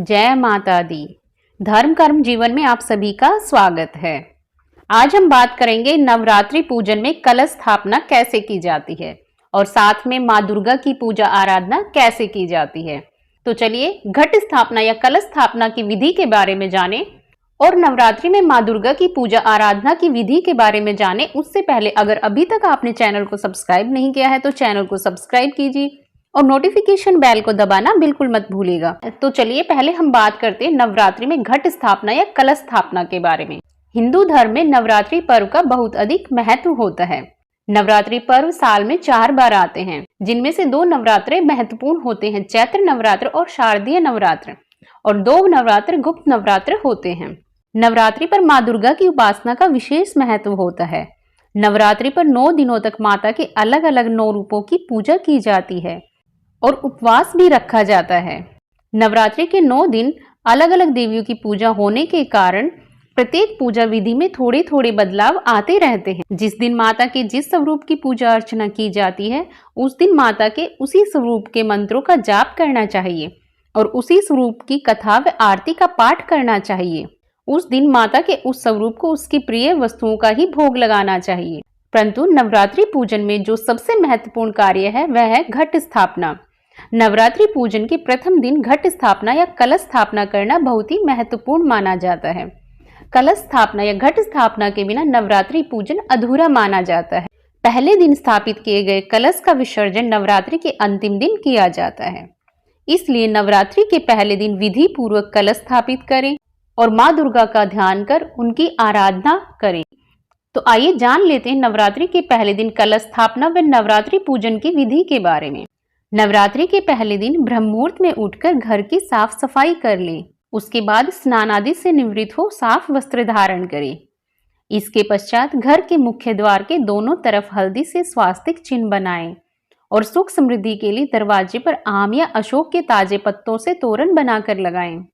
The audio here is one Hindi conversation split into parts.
जय माता दी। धर्म कर्म जीवन में आप सभी का स्वागत है। आज हम बात करेंगे नवरात्रि पूजन में कलश स्थापना कैसे की जाती है और साथ में माँ दुर्गा की पूजा आराधना कैसे की जाती है। तो चलिए घट स्थापना या कलश स्थापना की विधि के बारे में जानें और नवरात्रि में माँ दुर्गा की पूजा आराधना की विधि के बारे में जानें। उससे पहले अगर अभी तक आपने चैनल को सब्सक्राइब नहीं किया है तो चैनल को सब्सक्राइब कीजिए और नोटिफिकेशन बेल को दबाना बिल्कुल मत भूलिएगा। तो चलिए पहले हम बात करते हैं नवरात्रि में घट स्थापना या कलश स्थापना के बारे में। हिंदू धर्म में नवरात्रि पर्व का बहुत अधिक महत्व होता है। नवरात्रि पर्व साल में 4 बार आते हैं, जिनमें से 2 नवरात्रे महत्वपूर्ण होते हैं, चैत्र नवरात्र और शारदीय नवरात्र, और 2 नवरात्र गुप्त नवरात्र होते हैं। नवरात्रि पर माँ दुर्गा की उपासना का विशेष महत्व होता है। नवरात्रि पर 9 दिनों तक माता के अलग अलग 9 रूपों की पूजा की जाती है और उपवास भी रखा जाता है। नवरात्रि के 9 दिन अलग अलग देवियों की पूजा होने के कारण प्रत्येक पूजा विधि में थोड़े थोड़े बदलाव आते रहते हैं। जिस दिन माता के जिस स्वरूप की पूजा अर्चना की जाती है उस दिन माता के उसी स्वरूप के मंत्रों का जाप करना चाहिए और उसी स्वरूप की कथा व आरती का पाठ करना चाहिए। उस दिन माता के उस स्वरूप को उसकी प्रिय वस्तुओं का ही भोग लगाना चाहिए। परंतु नवरात्रि पूजन में जो सबसे महत्वपूर्ण कार्य है वह है घट स्थापना। नवरात्रि पूजन के प्रथम दिन घट स्थापना या कलश स्थापना करना बहुत ही महत्वपूर्ण माना जाता है। कलश स्थापना या घट स्थापना के बिना नवरात्रि पूजन अधूरा माना जाता है। पहले दिन स्थापित किए गए कलश का विसर्जन नवरात्रि के अंतिम दिन किया जाता है। इसलिए नवरात्रि के पहले दिन विधि पूर्वक कलश स्थापित करें और माँ दुर्गा का ध्यान कर उनकी आराधना करें। तो आइए जान लेते हैं नवरात्रि के पहले दिन कलश स्थापना व नवरात्रि पूजन की विधि के बारे में। नवरात्रि के पहले दिन ब्रह्म मुहूर्त में उठकर घर की साफ सफाई कर लें। उसके बाद स्नान आदि से निवृत्त हो साफ वस्त्र धारण करें। इसके पश्चात घर के मुख्य द्वार के दोनों तरफ हल्दी से स्वास्तिक चिन्ह बनाएं और सुख समृद्धि के लिए दरवाजे पर आम या अशोक के ताजे पत्तों से तोरण बनाकर लगाएं।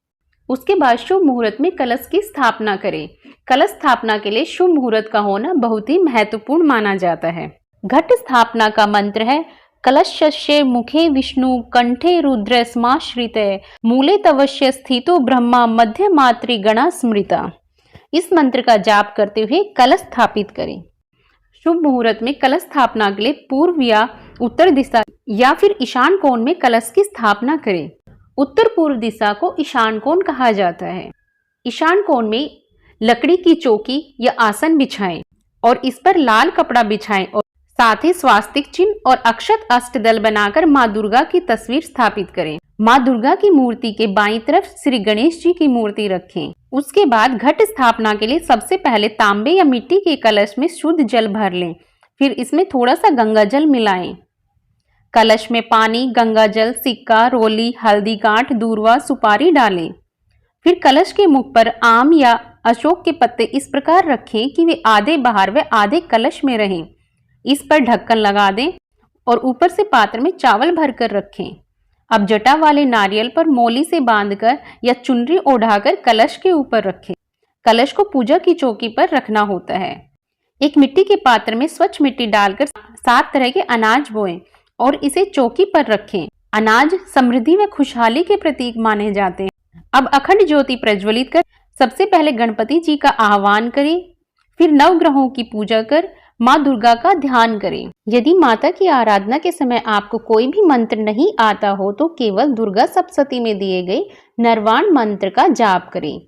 उसके बाद शुभ मुहूर्त में कलश की स्थापना करें। कलश स्थापना के लिए शुभ मुहूर्त का होना बहुत ही महत्वपूर्ण माना जाता है। घट स्थापना का मंत्र है कलशस्य मुखे विष्णु कंठे रुद्र समाश्रिते मूले तवस्य स्थितो ब्रह्मा मध्य मातृ गणा स्मृता। इस मंत्र का जाप करते हुए कलश स्थापित करें। शुभ मुहूर्त में कलश स्थापना के लिए पूर्व या उत्तर दिशा या फिर ईशान कोण में कलश की स्थापना करें। उत्तर पूर्व दिशा को ईशान कोण कहा जाता है। ईशान कोण में लकड़ी की चौकी या आसन बिछाएं और इस पर लाल कपड़ा बिछाएं और साथ ही स्वास्तिक चिन्ह और अक्षत अष्टदल बनाकर माँ दुर्गा की तस्वीर स्थापित करें। माँ दुर्गा की मूर्ति के बाईं तरफ श्री गणेश जी की मूर्ति रखें। उसके बाद घट स्थापना के लिए सबसे पहले तांबे या मिट्टी के कलश में शुद्ध जल भर लें। फिर इसमें थोड़ा सा गंगा जल मिलाएं। कलश में पानी, गंगा जल, सिक्का, रोली, हल्दी गांठ, दूर्वा, सुपारी डालें। फिर कलश के मुख पर आम या अशोक के पत्ते इस प्रकार रखें कि वे आधे बाहर व आधे कलश में रहें। इस पर ढक्कन लगा दें और ऊपर से पात्र में चावल भरकर रखें। अब जटा वाले नारियल पर मोली से बांधकर या चुनरी ओढ़ाकर कलश के ऊपर रखें। कलश को पूजा की चौकी पर रखना होता है। एक मिट्टी के पात्र में स्वच्छ मिट्टी डालकर 7 तरह के अनाज बोएं और इसे चौकी पर रखें। अनाज समृद्धि व खुशहाली के प्रतीक माने जाते हैं। अब अखंड ज्योति प्रज्वलित कर सबसे पहले गणपति जी का आह्वान करें। फिर नवग्रहों की पूजा कर माँ दुर्गा का ध्यान करें। यदि माता की आराधना के समय आपको कोई भी मंत्र नहीं आता हो तो केवल दुर्गा सप्तशती में दिए गए नरवाण मंत्र का जाप करें।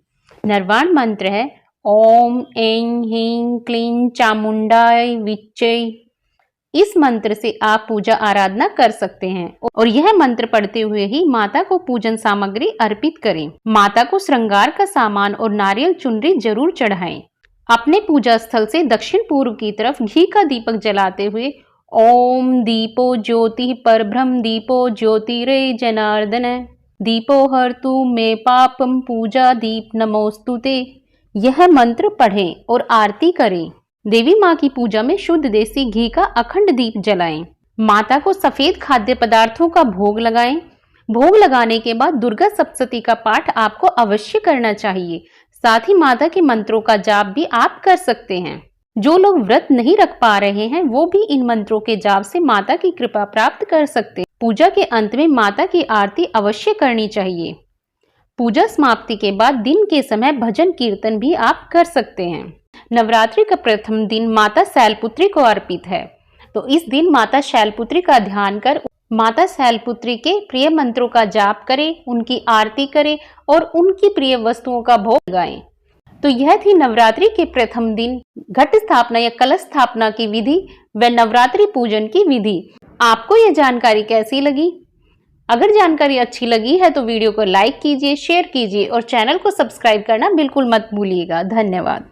नरवाण मंत्र है ओम ऐं ह्रीं क्लीं चामुंडाय विच्चै। इस मंत्र से आप पूजा आराधना कर सकते हैं और यह मंत्र पढ़ते हुए ही माता को पूजन सामग्री अर्पित करें। माता को श्रृंगार का सामान और नारियल चुनरी जरूर चढ़ाएं। अपने पूजा स्थल से दक्षिण पूर्व की तरफ घी का दीपक जलाते हुए ओम दीपो ज्योति परब्रह्म दीपो ज्योतिरे जनार्दन दीपो हर्तु मे पापम पूजा दीप नमोस्तुते, यह मंत्र पढ़ें और आरती करें। देवी माँ की पूजा में शुद्ध देसी घी का अखंड दीप जलाएं। माता को सफेद खाद्य पदार्थों का भोग लगाएं। भोग लगाने के बाद दुर्गा सप्तशती का पाठ आपको अवश्य करना चाहिए। साथ ही माता के मंत्रों का जाप भी आप कर सकते हैं। जो लोग व्रत नहीं रख पा रहे हैं वो भी इन मंत्रों के जाप से माता की कृपा प्राप्त कर सकते हैं। पूजा के अंत में माता की आरती अवश्य करनी चाहिए। पूजा समाप्ति के बाद दिन के समय भजन कीर्तन भी आप कर सकते हैं। नवरात्रि का प्रथम दिन माता शैलपुत्री को अर्पित है, तो इस दिन माता शैलपुत्री का ध्यान कर माता शैलपुत्री के प्रिय मंत्रों का जाप करें, उनकी आरती करें और उनकी प्रिय वस्तुओं का भोग लगाएं। तो यह थी नवरात्रि के प्रथम दिन घट स्थापना या कलश स्थापना की विधि व नवरात्रि पूजन की विधि। आपको यह जानकारी कैसी लगी? अगर जानकारी अच्छी लगी है तो वीडियो को लाइक कीजिए, शेयर कीजिए और चैनल को सब्सक्राइब करना बिल्कुल मत भूलिएगा। धन्यवाद।